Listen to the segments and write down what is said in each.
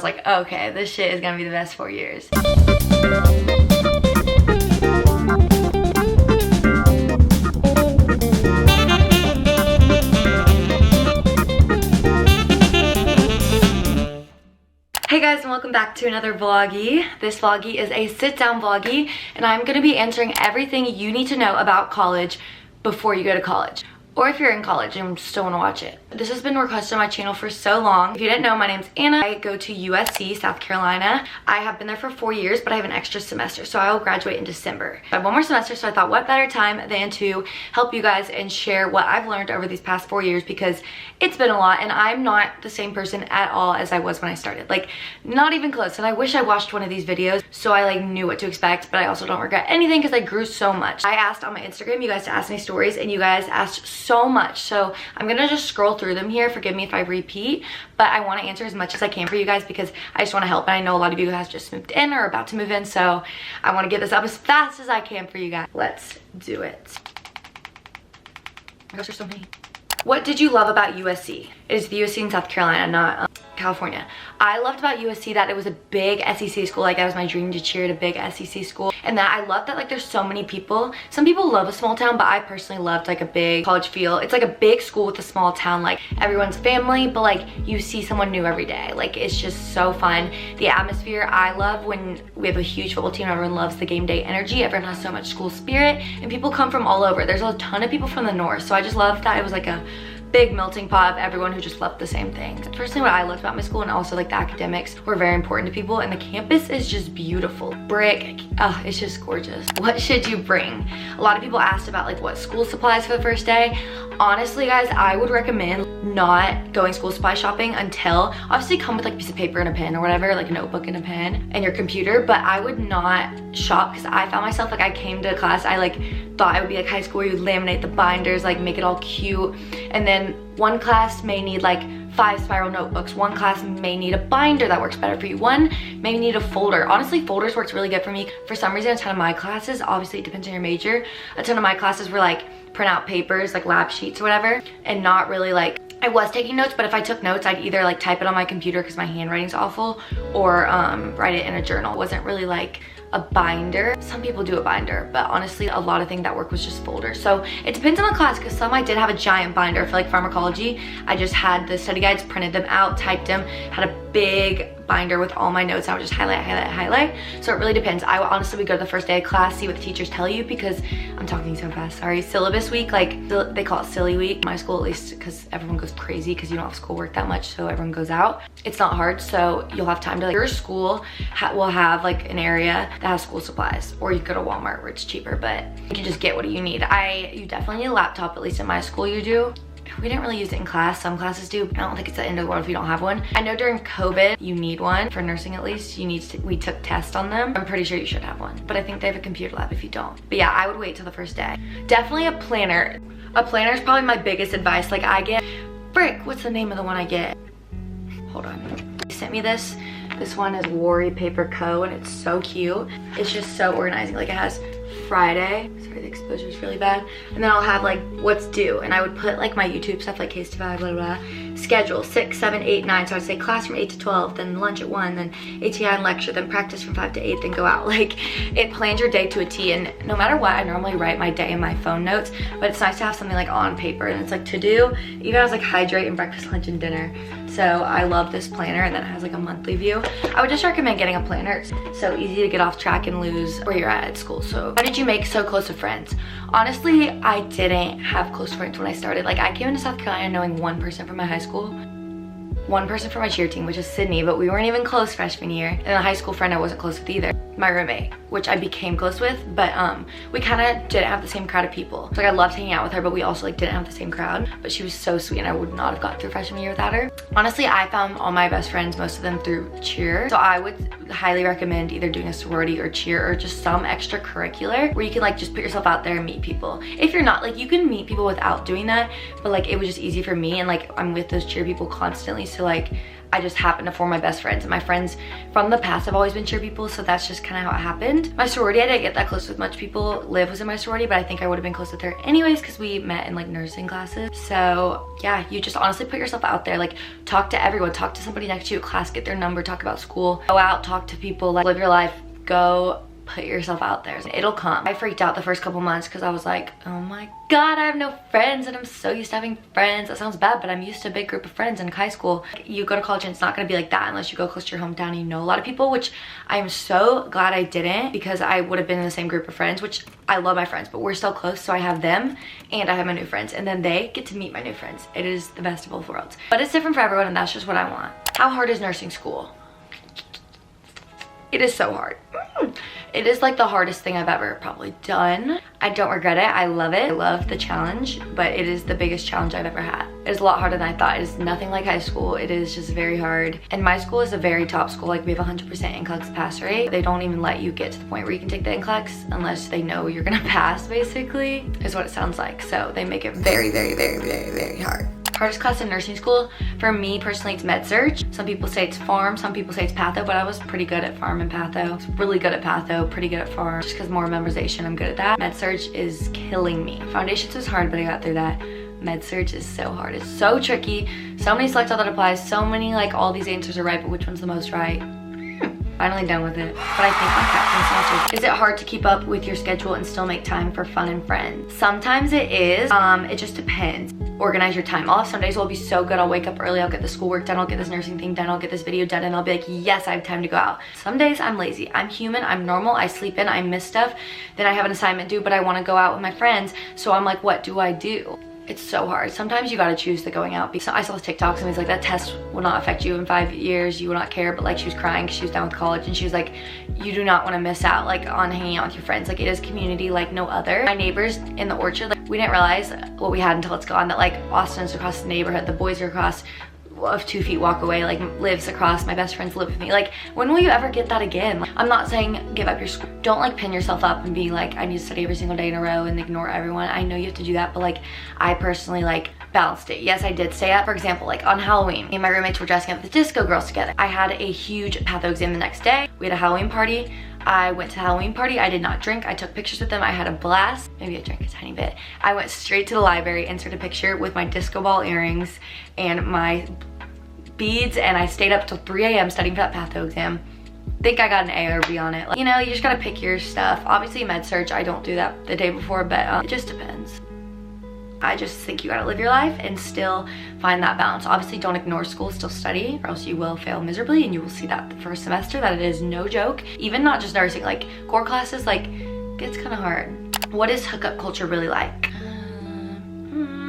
like, okay, this shit is gonna be the best 4 years. Hey guys, and welcome back to another vloggy. This vloggy is a sit down vloggy, and I'm gonna be answering everything you need to know about college before you go to college. Or if you're in college and still want to watch it. This has been requested on my channel for so long. If you didn't know, my name's Anna. I go to USC, South Carolina. I have been there for 4 years, but I have an extra semester, so I will graduate in December. I have one more semester, so I thought what better time than to help you guys and share what I've learned over these past 4 years, because it's been a lot, and I'm not the same person at all as I was when I started. Like, not even close. And I wish I watched one of these videos so I like knew what to expect, but I also don't regret anything because I grew so much. I asked on my Instagram you guys to ask me stories, and you guys asked so much, so I'm gonna just scroll through them here. Forgive me if I repeat, but I want to answer as much as I can for you guys because I just want to help, and I know a lot of you guys just moved in or about to move in, so I want to get this up as fast as I can for you guys. Let's do it. Oh my gosh, there's so many. What did you love about USC? It is the USC in South Carolina, not California. I loved about USC that it was a big SEC school. Like, that was my dream to cheer at a big SEC school, and that I love that like there's so many people. Some people love a small town, but I personally loved like a big college feel. It's like a big school with a small town, like everyone's family, but like you see someone new every day. Like, it's just so fun. The atmosphere, I love when we have a huge football team. Everyone loves the game day energy. Everyone has so much school spirit, and people come from all over. There's a ton of people from the north, so I just love that it was like a big melting pot of everyone who just loved the same thing. Personally, what I loved about my school, and also like the academics were very important to people, and the campus is just beautiful. Brick, oh, it's just gorgeous. What should you bring? A lot of people asked about like what school supplies for the first day. Honestly guys, I would recommend not going school supply shopping until, obviously come with like a piece of paper and a pen or whatever, like a notebook and a pen and your computer, but I would not shop because I found myself like I came to class, I like thought I would be like high school where you would laminate the binders, like make it all cute, and then one class may need like 5 spiral notebooks, one class may need a binder that works better for you, one may need a folder. Honestly, folders works really good for me. For some reason, a ton of my classes, obviously it depends on your major, a ton of my classes were like print out papers, like lab sheets or whatever, and not really like, I was taking notes, but if I took notes, I'd either like type it on my computer because my handwriting's awful, or write it in a journal. It wasn't really like a binder. Some people do a binder, but honestly a lot of things that work was just folders. So it depends on the class, because some I did have a giant binder for like pharmacology. I just had the study guides, printed them out, typed them, had a big binder with all my notes. I would just highlight. So it really depends. I honestly would go to the first day of class, see what the teachers tell you, because I'm talking so fast, sorry. Syllabus week, like they call it silly week. My school, at least, because everyone goes crazy because you don't have schoolwork that much, so everyone goes out. It's not hard, so you'll have time to like, your school will have like an area that has school supplies, or you go to Walmart where it's cheaper, but you can just get what you need. You definitely need a laptop, at least in my school you do. We didn't really use it in class. Some classes do. I don't think it's the end of the world if you don't have one. I know during COVID, you need one. For nursing at least, we took tests on them. I'm pretty sure you should have one, but I think they have a computer lab if you don't. But yeah, I would wait till the first day. Definitely a planner. A planner is probably my biggest advice. Like, I get, frick, what's the name of the one I get? Hold on. They sent me this. This one is Worry Paper Co, and it's so cute. It's just so organizing. Like, it has Friday, sorry the exposure is really bad, and then I'll have like what's due, and I would put like my YouTube stuff like case to 5, blah blah blah, schedule 6, 7, 8, 9, so I'd say class from 8 to 12, then lunch at 1, then ATI and lecture, then practice from 5 to 8, then go out. Like, it plans your day to a T, and no matter what, I normally write my day in my phone notes, but it's nice to have something like on paper, and it's like to do, even as like hydrate and breakfast, lunch, and dinner. So I love this planner, and then it has like a monthly view. I would just recommend getting a planner. It's so easy to get off track and lose where you're at school. So how did you make so close of friends? Honestly, I didn't have close friends when I started. Like, I came into South Carolina knowing one person from my high school, one person from my cheer team, which is Sydney, but we weren't even close freshman year. And a high school friend I wasn't close with either. My roommate, which I became close with, but we kind of didn't have the same crowd of people. So like, I loved hanging out with her, but we also like didn't have the same crowd. But she was so sweet, and I would not have got through freshman year without her. Honestly, I found all my best friends, most of them through cheer. So I would highly recommend either doing a sorority or cheer, or just some extracurricular where you can like just put yourself out there and meet people. If you're not, like, you can meet people without doing that, but like it was just easy for me, and like I'm with those cheer people constantly, so like I just happened to form my best friends. And my friends from the past have always been cheer people, so that's just kind of how it happened. My sorority, I didn't get that close with much people. Liv was in my sorority, but I think I would have been close with her anyways because we met in like nursing classes. So yeah, you just honestly put yourself out there. Like, talk to everyone. Talk to somebody next to you at class. Get their number. Talk about school. Go out. Talk to people. Like, live your life. Go put yourself out there. It'll come. I freaked out the first couple months because I was like, oh my god, I have no friends, and I'm so used to having friends. That sounds bad, but I'm used to a big group of friends in high school. You go to college and it's not going to be like that unless you go close to your hometown and you know a lot of people, which I am so glad I didn't, because I would have been in the same group of friends, which I love my friends, but we're still close. So I have them and I have my new friends, and then they get to meet my new friends. It is the best of both worlds, but it's different for everyone, and that's just what I want. How hard is nursing school? It is so hard. It is like the hardest thing I've ever probably done. I don't regret it. I love it. I love the challenge, but it is the biggest challenge I've ever had. It is a lot harder than I thought. It is nothing like high school. It is just very hard. And my school is a very top school. Like, we have 100% NCLEX pass rate. They don't even let you get to the point where you can take the NCLEX unless they know you're gonna pass, basically, is what it sounds like. So they make it very, very, very, very, very hard. Hardest class in nursing school, for me personally, it's med-surg. Some people say it's pharm, some people say it's patho, but I was pretty good at pharm and patho. I was really good at patho, pretty good at pharm, just because more memorization, I'm good at that. Med-surg is killing me. Foundations was hard, but I got through that. Med-surg is so hard, it's so tricky. So many select all that applies, so many, like, all these answers are right, but which one's the most right? Finally done with it. But I think my captain semester. Is it hard to keep up with your schedule and still make time for fun and friends? Sometimes it is. It just depends. Organize your time. I'll have some days will be so good. I'll wake up early, I'll get the schoolwork done, I'll get this nursing thing done, I'll get this video done, and I'll be like, yes, I have time to go out. Some days I'm lazy. I'm human, I'm normal, I sleep in, I miss stuff. Then I have an assignment due, but I want to go out with my friends. So I'm like, what do I do? It's so hard. Sometimes you gotta choose the going out. Because I saw TikToks and it was like, that test will not affect you in 5 years, you will not care. But like, she was crying because she was done with college, and she was like, you do not want to miss out like on hanging out with your friends. Like, it is community like no other. My neighbors in the orchard, like, we didn't realize what we had until it's gone, that like Austin's across the neighborhood, the boys are across of 2 feet walk away, like lives across, my best friends live with me. Like, when will you ever get that again? Like, I'm not saying give up your school. Don't like pin yourself up and be like, I need to study every single day in a row and ignore everyone. I know you have to do that, but like, I personally like balanced it. Yes, I did stay up. For example, like on Halloween, me and my roommates were dressing up the disco girls together. I had a huge patho exam the next day. We had a Halloween party. I went to the Halloween party. I did not drink. I took pictures with them. I had a blast. Maybe I drank a tiny bit. I went straight to the library and took a picture with my disco ball earrings and my beads, and I stayed up till 3 a.m. studying for that patho exam. Think I got an A or B on it. Like, you know, you just gotta pick your stuff. Obviously med-surg, I don't do that the day before, but it just depends. I just think you gotta live your life and still find that balance. Obviously, don't ignore school, still study, or else you will fail miserably, and you will see that the first semester that it is no joke. Even not just nursing, like core classes, like, it's kind of hard. What is hookup culture really like?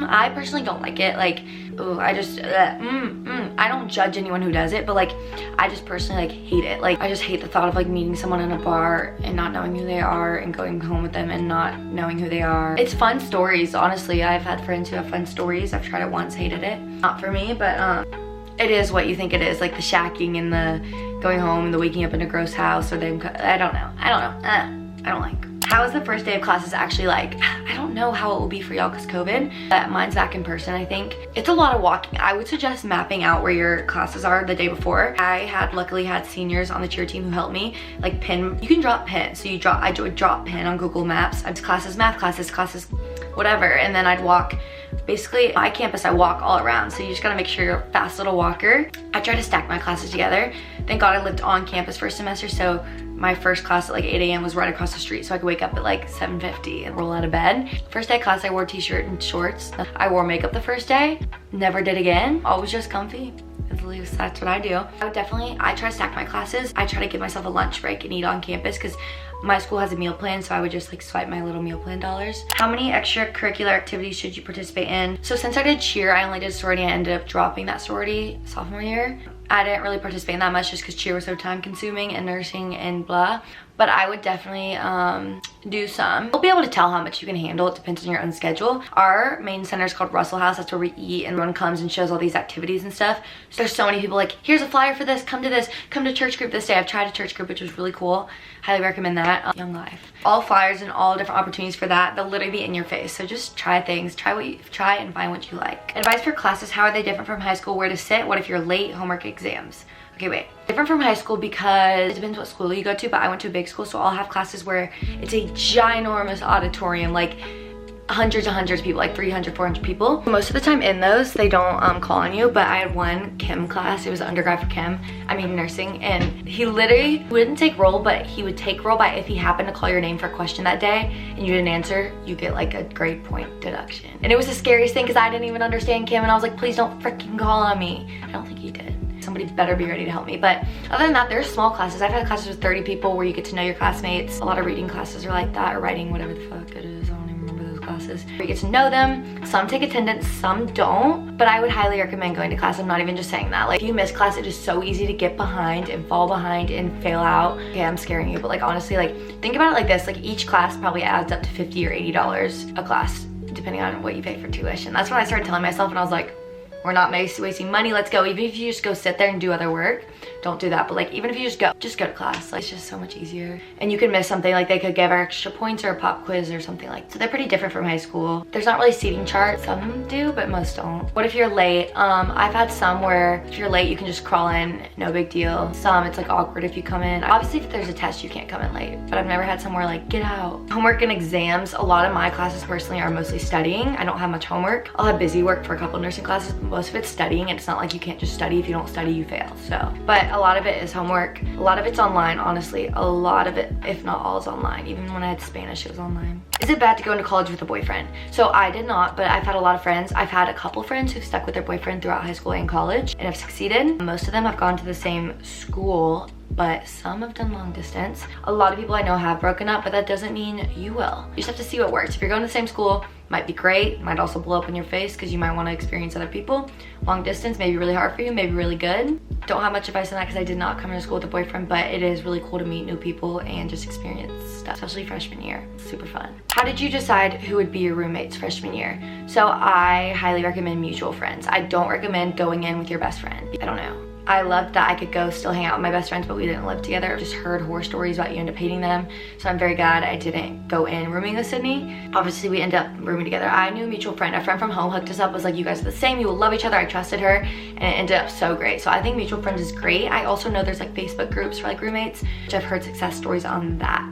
I personally don't like it. Like, ooh, I just, I don't judge anyone who does it, but like, I just personally like hate it. Like, I just hate the thought of like meeting someone in a bar and not knowing who they are, and going home with them and not knowing who they are. It's fun stories, honestly. I've had friends who have fun stories. I've tried it once, hated it. Not for me, but it is what you think it is. Like the shacking and the going home and the waking up in a gross house, or them, I don't know. I don't like. How is the first day of classes actually like? I don't know how it will be for y'all because COVID, but mine's back in person, I think. It's a lot of walking. I would suggest mapping out where your classes are the day before. I luckily had seniors on the cheer team who helped me like pin. You can drop pins. So I would drop pin on Google Maps. It's classes, math classes, whatever. And then I'd walk. Basically, my campus, I walk all around. So you just gotta make sure you're a fast little walker. I try to stack my classes together. Thank God I lived on campus first semester, so my first class at like 8 a.m. was right across the street, so I could wake up at like 7:50 and roll out of bed. First day of class, I wore a t-shirt and shorts. I wore makeup the first day, never did again. Always just comfy. At least that's what I do. I try to stack my classes. I try to give myself a lunch break and eat on campus because my school has a meal plan, so I would just like swipe my little meal plan dollars. How many extracurricular activities should you participate in? So since I did cheer, I only did sorority. I ended up dropping that sorority sophomore year. I didn't really participate in that much just because cheer was so time consuming and nursing and blah. but I would definitely do some. You'll be able to tell how much you can handle. It depends on your own schedule. Our main center is called Russell House. That's where we eat, and everyone comes and shows all these activities and stuff. So there's so many people like, here's a flyer for this, come to church group this day. I've tried a church group, which was really cool. Highly recommend that. Young Life. All flyers and all different opportunities for that. They'll literally be in your face. So just try things, try and find what you like. Advice for classes: how are they different from high school? Where to sit? What if you're late? Homework, exams. Okay, wait. Different from high school because it depends what school you go to, but I went to a big school, so I'll have classes where it's a ginormous auditorium, like hundreds and hundreds of people, like 300, 400 people. Most of the time in those, they don't call on you, but I had one chem class. It was undergrad for nursing, and he literally wouldn't take roll, but he would take roll by if he happened to call your name for a question that day and you didn't answer, you get like a grade point deduction. And it was the scariest thing because I didn't even understand chem, and I was like, please don't freaking call on me. I don't think he did. Somebody better be ready to help me. But other than that, there's small classes. I've had classes with 30 people where you get to know your classmates. A lot of reading classes are like that, or writing, whatever the fuck it is. I don't even remember those classes. Where you get to know them. Some take attendance, some don't. But I would highly recommend going to class. I'm not even just saying that. Like, if you miss class, it is so easy to get behind and fall behind and fail out. Okay, I'm scaring you, but like honestly, like think about it like this. Like each class probably adds up to $50 or $80 a class, depending on what you pay for tuition. That's when I started telling myself, and I was like, we're not wasting money, let's go. Even if you just go sit there and do other work, don't do that. But like, even if you just go to class. Like, it's just so much easier. And you can miss something, like they could give extra points or a pop quiz or something like that. So they're pretty different from high school. There's not really seating charts. Some do, but most don't. What if you're late? I've had some where if you're late, you can just crawl in, no big deal. Some, it's like awkward if you come in. Obviously, if there's a test, you can't come in late. But I've never had somewhere like, get out. Homework and exams. A lot of my classes personally are mostly studying. I don't have much homework. I'll have busy work for a couple nursing classes, but most of it's studying, and it's not like you can't just study. If you don't study, you fail. So, but a lot of it is homework. A lot of it's online, honestly. A lot of it, if not all, is online. Even when I had Spanish, it was online. Is it bad to go into college with a boyfriend? So I did not, but I've had a lot of friends. I've had a couple friends who've stuck with their boyfriend throughout high school and college and have succeeded. Most of them have gone to the same school, but some have done long distance. A lot of people I know have broken up, but that doesn't mean you will. You just have to see what works. If you're going to the same school, might be great, might also blow up in your face because you might want to experience other people. Long distance may be really hard for you, maybe really good. Don't have much advice on that because I did not come to school with a boyfriend, but it is really cool to meet new people and just experience stuff, especially freshman year. Super fun. How did you decide who would be your roommates freshman year? So I highly recommend mutual friends. I don't recommend going in with your best friend. I don't know. I loved that I could go still hang out with my best friends, but we didn't live together. Just heard horror stories about you end up hating them. So I'm very glad I didn't go in rooming with Sydney. Obviously, we ended up rooming together. I knew a mutual friend. A friend from home hooked us up, was like, you guys are the same, you will love each other. I trusted her, and it ended up so great. So I think mutual friends is great. I also know there's like Facebook groups for like roommates, which I've heard success stories on that.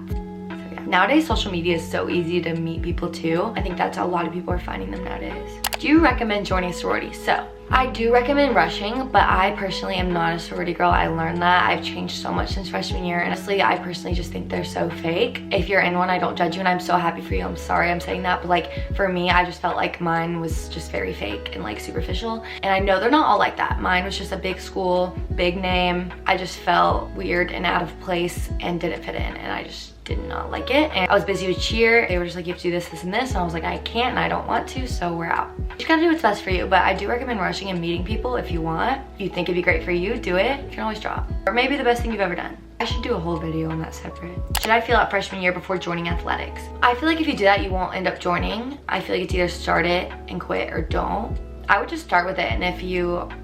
Nowadays, social media is so easy to meet people too. I think that's how a lot of people are finding them nowadays. Do you recommend joining sororities? So I do recommend rushing, but I personally am not a sorority girl. I learned that. I've changed so much since freshman year. And honestly, I personally just think they're so fake. If you're in one, I don't judge you, and I'm so happy for you. I'm sorry I'm saying that, but like for me, I just felt like mine was just very fake and like superficial. And I know they're not all like that. Mine was just a big school, big name. I just felt weird and out of place and didn't fit in, and I just did not like it. And I was busy with cheer. They were just like, you have to do this, this, and this. And I was like, I can't and I don't want to, so we're out. You just gotta do what's best for you. But I do recommend rushing and meeting people if you want. If you think it'd be great for you, do it. You can always drop. Or maybe the best thing you've ever done. I should do a whole video on that separate. Should I feel out freshman year before joining athletics? I feel like if you do that, you won't end up joining. I feel like it's either start it and quit or don't. I would just start with it, and if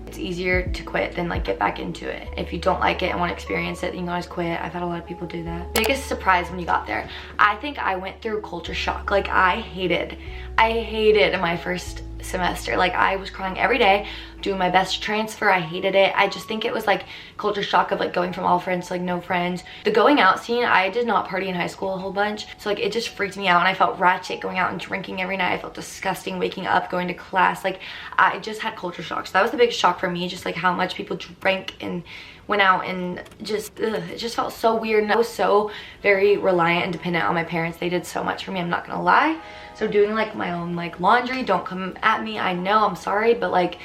it's easier to quit than like get back into it. If you don't like it and want to experience it, then you can always quit. I've had a lot of people do that. Biggest surprise when you got there. I think I went through culture shock. Like I hated my first semester. Like I was crying every day, doing my best to transfer. I hated it. I just think it was like culture shock of like going from all friends to like no friends. The going out scene, I did not party in high school a whole bunch, so like it just freaked me out, and I felt ratchet going out and drinking every night. I felt disgusting waking up, going to class. Like I just had culture shock. So that was the biggest shock for me, just like how much people drank and went out, and just it just felt so weird. And I was so very reliant and dependent on my parents. They did so much for me, I'm not gonna lie. So doing like my own like laundry, don't come at me, I know, I'm sorry, but like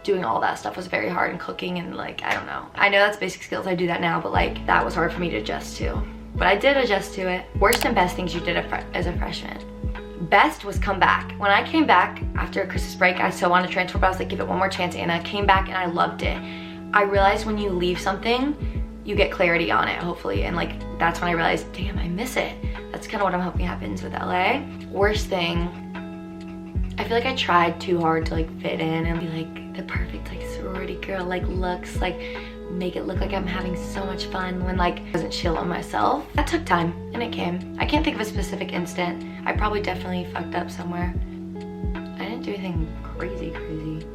doing all that stuff was very hard, and cooking, and like I don't know. I know that's basic skills, I do that now, but like that was hard for me to adjust to. But I did adjust to it. Worst and best things you did as a freshman. Best was come back. When I came back after Christmas break, I still wanted to transfer, but I was like, give it one more chance, and I came back and I loved it. I realized when you leave something, you get clarity on it, hopefully. And like, that's when I realized, damn, I miss it. That's kind of what I'm hoping happens with LA. Worst thing, I feel like I tried too hard to like fit in and be like the perfect like sorority girl, like looks, like make it look like I'm having so much fun when like I wasn't chill on myself. That took time and it came. I can't think of a specific instant. I probably definitely fucked up somewhere. I didn't do anything crazy.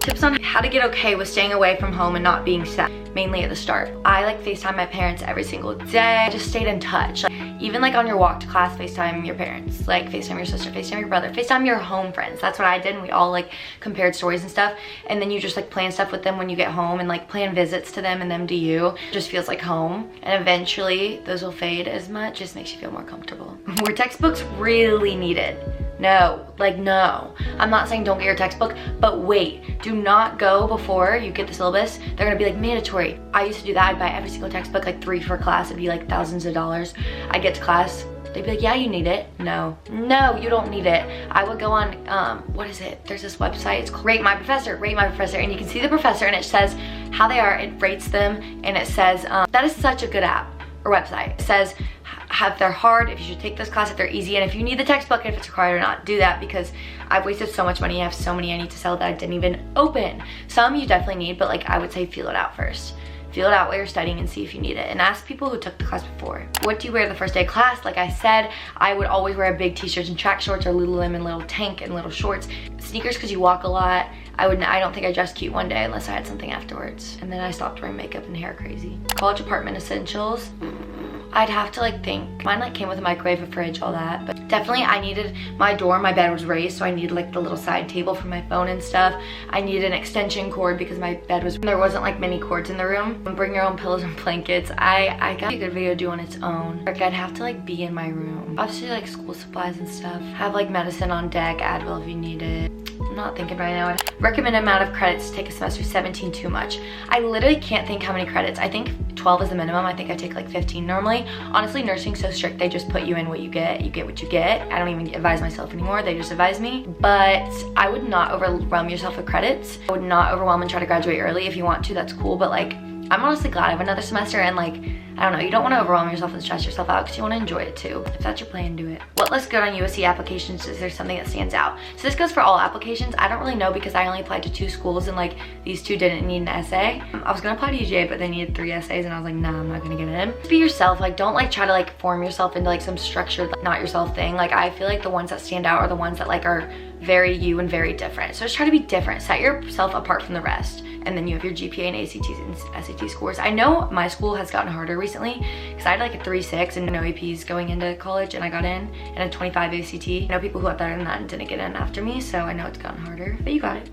Tips on how to get okay with staying away from home and not being sad, mainly at the start. I like FaceTime my parents every single day. I just stayed in touch. Like, even like on your walk to class, FaceTime your parents. Like FaceTime your sister, FaceTime your brother, FaceTime your home friends. That's what I did, and we all like compared stories and stuff. And then you just like plan stuff with them when you get home and like plan visits to them and them to you. It just feels like home. And eventually those will fade as much. Just makes you feel more comfortable. Were textbooks really needed? No, like no. I'm not saying don't get your textbook, but wait. Do not go before you get the syllabus. They're gonna be like mandatory. I used to do that. I'd buy every single textbook, like 3 for class. It'd be like thousands of dollars. I'd get to class. They'd be like, yeah, you need it. No, you don't need it. I would go on, what is it? There's this website, it's called Rate My Professor, and you can see the professor and it says how they are, it rates them, and it says, that is such a good app or website. It says if they're hard, if you should take this class, if they're easy, and if you need the textbook, if it's required or not, do that, because I've wasted so much money. I have so many I need to sell that I didn't even open. Some you definitely need, but like I would say feel it out first. Feel it out while you're studying and see if you need it, and ask people who took the class before. What do you wear the first day of class? Like I said, I would always wear a big t-shirt and track shorts, or Lululemon little tank and little shorts. Sneakers because you walk a lot. I don't think I dressed cute one day unless I had something afterwards. And then I stopped wearing makeup and hair crazy. College apartment essentials. I'd have to like think. Mine like came with a microwave, a fridge, all that. But definitely I needed my dorm, my bed was raised, so I needed like the little side table for my phone and stuff. I needed an extension cord because my bed was, there wasn't like many cords in the room. Bring your own pillows and blankets. I got a good video to do on its own. Like I'd have to like be in my room. Obviously like school supplies and stuff. Have like medicine on deck, Advil if you need it. I'm not thinking right now. Recommended amount of credits to take a semester, 17 too much. I literally can't think how many credits. I think 12 is the minimum. I think I take like 15 normally. Honestly, nursing's so strict, they just put you in what you get what you get. I don't even advise myself anymore, they just advise me. But I would not overwhelm yourself with credits. I would not overwhelm and try to graduate early. If you want to, that's cool, but like I'm honestly glad I have another semester, and like, I don't know, you don't want to overwhelm yourself and stress yourself out because you want to enjoy it too. If that's your plan, do it. What looks good on USC applications? Is there something that stands out? So this goes for all applications. I don't really know because I only applied to 2 schools, and like these 2 didn't need an essay. I was gonna apply to UGA, but they needed 3 essays, and I was like, nah, I'm not gonna get in. Just be yourself. Like don't like try to like form yourself into like some structured, like, not yourself thing. Like I feel like the ones that stand out are the ones that like are very you and very different. So just try to be different. Set yourself apart from the rest. And then you have your GPA and ACTs and SAT scores. I know my school has gotten harder recently because I had like a 3.6 and no APs going into college, and I got in, and a 25 ACT. I know people who had better than that and didn't get in after me, so I know it's gotten harder, but you got it.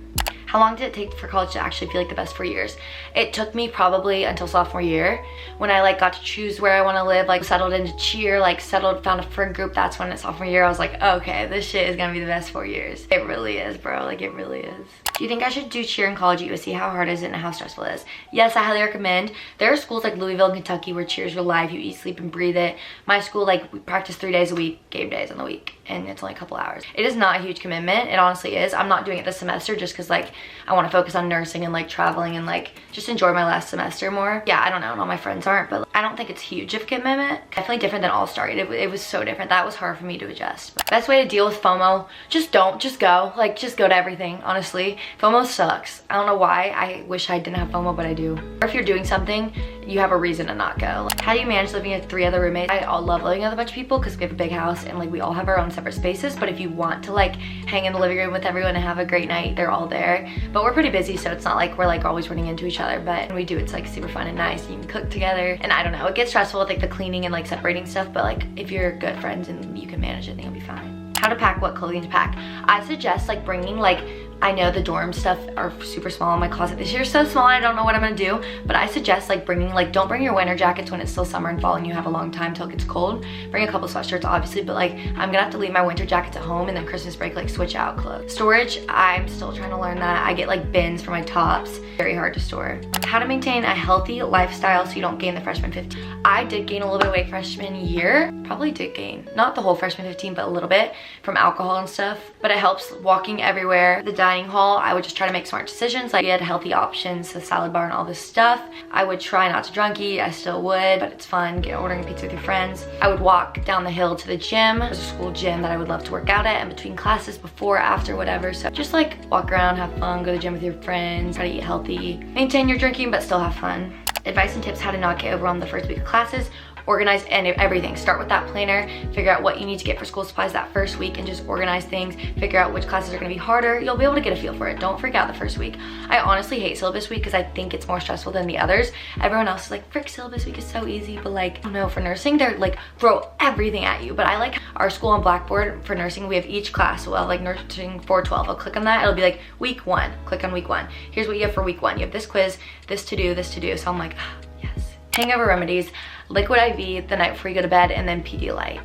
How long did it take for college to actually feel like the best 4 years? It took me probably until sophomore year when I like got to choose where I want to live, like settled into cheer, like found a friend group. That's when it's sophomore year I was like, okay, this shit is gonna be the best 4 years. It really is, bro, like it really is. Do you think I should do cheer in college at USC? How hard is it and how stressful it is? Yes, I highly recommend. There are schools like Louisville, Kentucky where cheer is real life. You eat, sleep, and breathe it. My school, like we practice 3 days a week, game days on the week, and it's only a couple hours. It is not a huge commitment. It honestly is. I'm not doing it this semester just because like I want to focus on nursing and like traveling and like just enjoy my last semester more. Yeah, I don't know, and all my friends aren't, but I don't think it's huge of a commitment. Definitely different than All-Star. It was so different. That was hard for me to adjust. But best way to deal with FOMO, just go. Like just go to everything, honestly. FOMO sucks. I don't know why. I wish I didn't have FOMO, but I do. Or if you're doing something, you have a reason to not go. Like, how do you manage living with 3 other roommates? I love living with a bunch of people because we have a big house and like we all have our own separate spaces, but if you want to like hang in the living room with everyone and have a great night, they're all there. But we're pretty busy, so it's not like we're like always running into each other, but when we do, it's like super fun and nice. You can cook together, and I don't know, it gets stressful with like the cleaning and like separating stuff, but like if you're good friends and you can manage it, then you'll be fine. How to pack, what clothing to pack? I suggest like bringing like, I know the dorm stuff are super small in my closet this year, so small I don't know what I'm gonna do, but I suggest like bringing like, don't bring your winter jackets when it's still summer and fall and you have a long time till it gets cold. Bring a couple sweatshirts obviously, but like I'm gonna have to leave my winter jackets at home and then Christmas break like switch out clothes. Storage, I'm still trying to learn that. I get like bins for my tops, very hard to store. How to maintain a healthy lifestyle so you don't gain the freshman 15. I did gain a little bit of weight freshman year, probably did gain, not the whole freshman 15, but a little bit from alcohol and stuff, but it helps walking everywhere. The dining hall, I would just try to make smart decisions. Like we had healthy options, the salad bar and all this stuff. I would try not to drunk eat, I still would, but it's fun, ordering pizza with your friends. I would walk down the hill to the gym. There's a school gym that I would love to work out at in between classes, before, after, whatever. So just like walk around, have fun, go to the gym with your friends, try to eat healthy, maintain your drinking, but still have fun. Advice and tips how to not get overwhelmed the first week of classes. Organize everything. Start with that planner, figure out what you need to get for school supplies that first week and just organize things, figure out which classes are gonna be harder. You'll be able to get a feel for it. Don't freak out the first week. I honestly hate syllabus week because I think it's more stressful than the others. Everyone else is like, frick, syllabus week is so easy, but like, I don't know, for nursing, they're like, throw everything at you. But I like our school on Blackboard for nursing, we have each class, so I'll like nursing 412. I'll click on that, it'll be like week 1, click on week 1. Here's what you have for week 1. You have this quiz, this to do, this to do. So I'm like, yes. Hangover remedies, liquid IV the night before you go to bed, and then Pedialyte.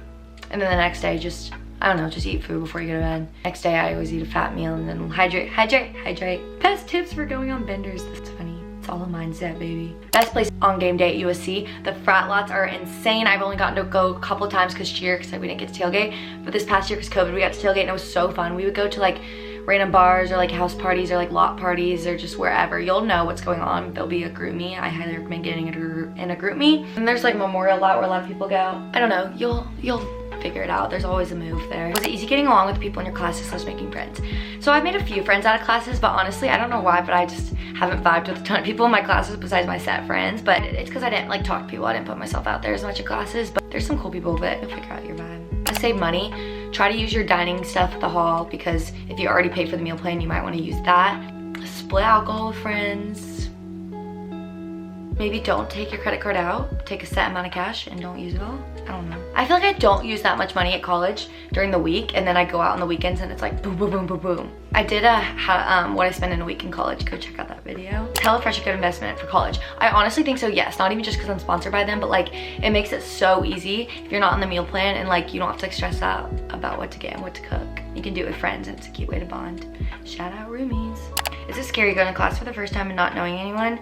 And then the next day, just, I don't know, just eat food before you go to bed. Next day, I always eat a fat meal and then hydrate, hydrate, hydrate. Best tips for going on benders. That's funny. It's all a mindset, baby. Best place on game day at USC. The frat lots are insane. I've only gotten to go a couple of times because we didn't get to tailgate. But this past year, because COVID, we got to tailgate and it was so fun. We would go to like random bars or like house parties or like lot parties or just wherever. You'll know what's going on. There'll be a group me. I highly recommend getting in a group me. And there's like Memorial lot where a lot of people go. I don't know, you'll figure it out. There's always a move there. Was it easy getting along with the people in your classes / making friends? So I've made a few friends out of classes, but honestly, I don't know why, but I just haven't vibed with a ton of people in my classes besides my set friends. But it's because I didn't like talk to people. I didn't put myself out there as much in classes, but there's some cool people, but you'll figure out your vibe. To save money, try to use your dining stuff at the hall, because if you already paid for the meal plan, you might want to use that. Split alcohol with friends. Maybe don't take your credit card out. Take a set amount of cash and don't use it all. I don't know. I feel like I don't use that much money at college during the week, and then I go out on the weekends and it's like boom, boom, boom, boom, boom. I did what I spend in a week in college. Go check out that video. HelloFresh a good investment for college? I honestly think so, yes. Not even just because I'm sponsored by them, but like it makes it so easy if you're not on the meal plan, and like you don't have to like stress out about what to get and what to cook. You can do it with friends and it's a cute way to bond. Shout out roomies. Is it scary going to class for the first time and not knowing anyone?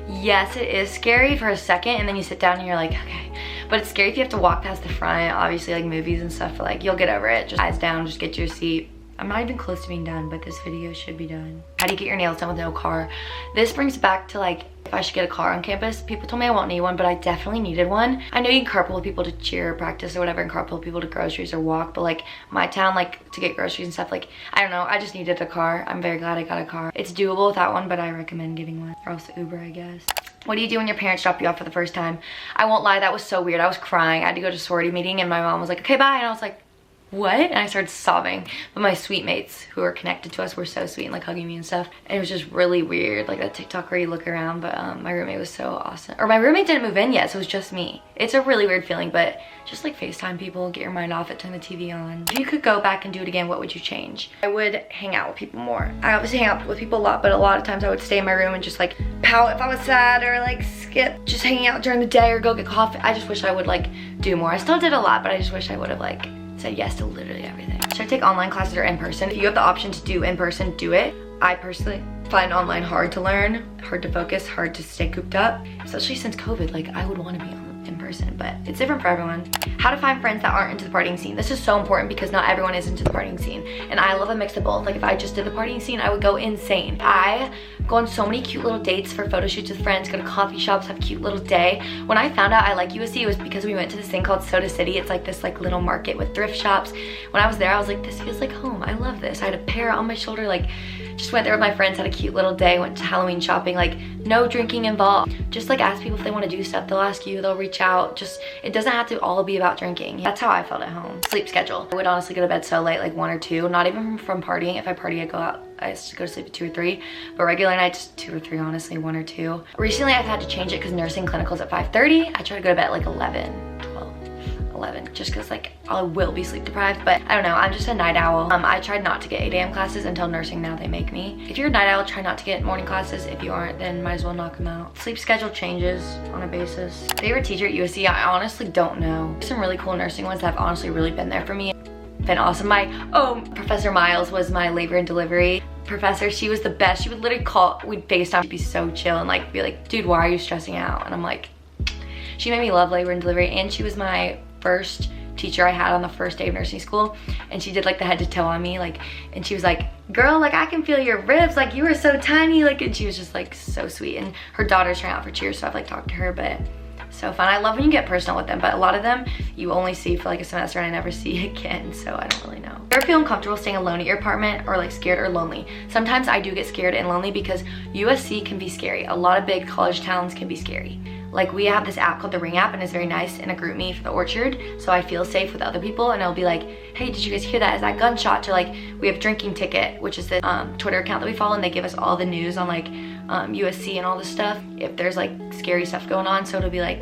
Yes, it is scary for a second, and then you sit down and you're like, okay. But it's scary if you have to walk past the front, obviously like movies and stuff, but like you'll get over it. Just eyes down, just get to your seat. I'm not even close to being done, but this video should be done. How do you get your nails done with no car? This brings back to like, if I should get a car on campus. People told me I won't need one, but I definitely needed one. I know you can carpool with people to cheer or practice or whatever, and carpool with people to groceries or walk, but like my town, like to get groceries and stuff, like, I don't know, I just needed a car. I'm very glad I got a car. It's doable without one, but I recommend getting one, or else Uber, I guess. What do you do when your parents drop you off for the first time? I won't lie, that was so weird. I was crying. I had to go to a sorority meeting and my mom was like, okay, bye. And I was like, what? And I started sobbing. But my suite mates who were connected to us were so sweet and like hugging me and stuff. And it was just really weird, like that TikTok where you look around. But my roommate was so awesome. Or my roommate didn't move in yet, so it was just me. It's a really weird feeling, but just like FaceTime people, get your mind off it, turn the TV on. If you could go back and do it again, what would you change? I would hang out with people more. I obviously hang out with people a lot, but a lot of times I would stay in my room and just like pout if I was sad, or like skip just hanging out during the day or go get coffee. I just wish I would like do more. I still did a lot, but I just wish I would have like said yes to literally everything. Should I take online classes or in person? If you have the option to do in person, do it. I personally find online hard to learn, hard to focus, hard to stay cooped up, especially since COVID. Like I would want to be in person, but it's different for everyone. How to find friends that aren't into the partying scene. This is so important because not everyone is into the partying scene, and I love a mix of both. Like if I just did the partying scene, I would go insane. I go on so many cute little dates for photo shoots with friends, go to coffee shops, have a cute little day. When I found out I like USC, it was because we went to this thing called Soda City. It's like this like little market with thrift shops. When I was there, I was like, this feels like home. I love this. I had a parrot on my shoulder, like just went there with my friends, had a cute little day, went to Halloween shopping, like no drinking involved. Just like ask people if they want to do stuff. They'll ask you, they'll reach out. Just, it doesn't have to all be about drinking. That's how I felt at home. Sleep schedule. I would honestly go to bed so late, like 1 or 2, not even from partying. If I party, I go out. I used to go to sleep at 2 or 3, but regular nights 2 or 3, honestly, 1 or 2. Recently I've had to change it because nursing clinical's at 5:30. I try to go to bed at like 11, 12, 11, just because like I will be sleep deprived, but I don't know, I'm just a night owl. I tried not to get 8 AM classes until nursing, now they make me. If you're a night owl, try not to get morning classes. If you aren't, then might as well knock them out. Sleep schedule changes on a basis. Favorite teacher at USC? I honestly don't know. There's some really cool nursing ones that have honestly really been there for me. Been awesome. My Professor Miles was my labor and delivery professor. She was the best. She would literally call, we'd FaceTime, she'd be so chill and like be like, dude, why are you stressing out? And I'm like, she made me love labor and delivery, and she was my first teacher I had on the first day of nursing school, and she did like the head to toe on me, like, and she was like, girl, like I can feel your ribs, like you are so tiny, like, and she was just like so sweet. And her daughter's trying out for cheer, so I've like talked to her, but so fun. I love when you get personal with them, but a lot of them you only see for like a semester and I never see again, so I don't really know. If you ever feel uncomfortable staying alone at your apartment, or like scared or lonely? Sometimes I do get scared and lonely because USC can be scary. A lot of big college towns can be scary. Like we have this app called the Ring app, and it's very nice in a group me for the Orchard, so I feel safe with other people, and I'll be like, hey, did you guys hear that? Is that gunshot? To like, we have Drinking Ticket, which is the Twitter account that we follow, and they give us all the news on like USC and all this stuff if there's like scary stuff going on. So it'll be like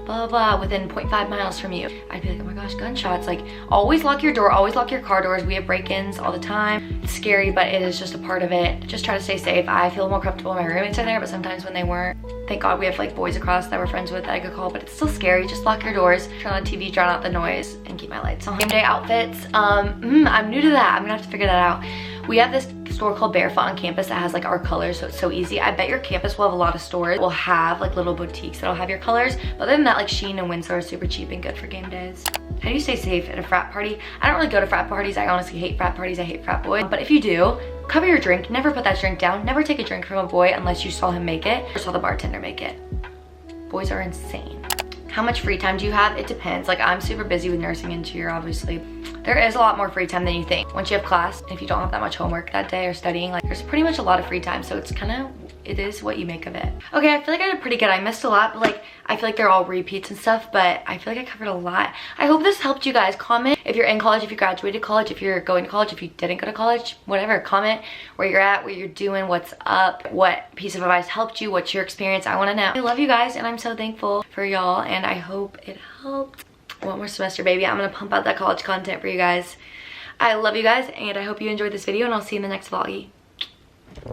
blah blah within 0.5 miles from you. I'd be like, oh my gosh, gunshots. Like always lock your door, always lock your car doors. We have break-ins all the time. It's scary, but it is just a part of it. Just try to stay safe. I feel more comfortable when my roommates are there, but sometimes when they weren't, thank God we have like boys across that we're friends with that I could call, but it's still scary. Just lock your doors, turn on the TV, drown out the noise, and keep my lights on. Game day outfits. I'm new to that. I'm gonna have to figure that out. We have this store called Barefoot on campus that has like our colors, so it's so easy. I bet your campus will have a lot of stores. We'll have like little boutiques that'll have your colors, but other than that, like Shein and Windsor are super cheap and good for game days. How do you stay safe at a frat party? I don't really go to frat parties. I honestly hate frat parties. I hate frat boys. But if you do, cover your drink. Never put that drink down. Never take a drink from a boy unless you saw him make it or saw the bartender make it. Boys are insane. How much free time do you have? It depends. Like I'm super busy with nursing and cheer, obviously. There is a lot more free time than you think. Once you have class, if you don't have that much homework that day or studying, like there's pretty much a lot of free time. So it's kind of, it is what you make of it. Okay, I feel like I did pretty good. I missed a lot, but like, I feel like they're all repeats and stuff, but I feel like I covered a lot. I hope this helped you guys. Comment if you're in college, if you graduated college, if you're going to college, if you didn't go to college, whatever. Comment where you're at, what you're doing, what's up, what piece of advice helped you, what's your experience. I want to know. I love you guys, and I'm so thankful for y'all, and I hope it helped. One more semester, baby. I'm gonna pump out that college content for you guys. I love you guys, and I hope you enjoyed this video, and I'll see you in the next vloggy.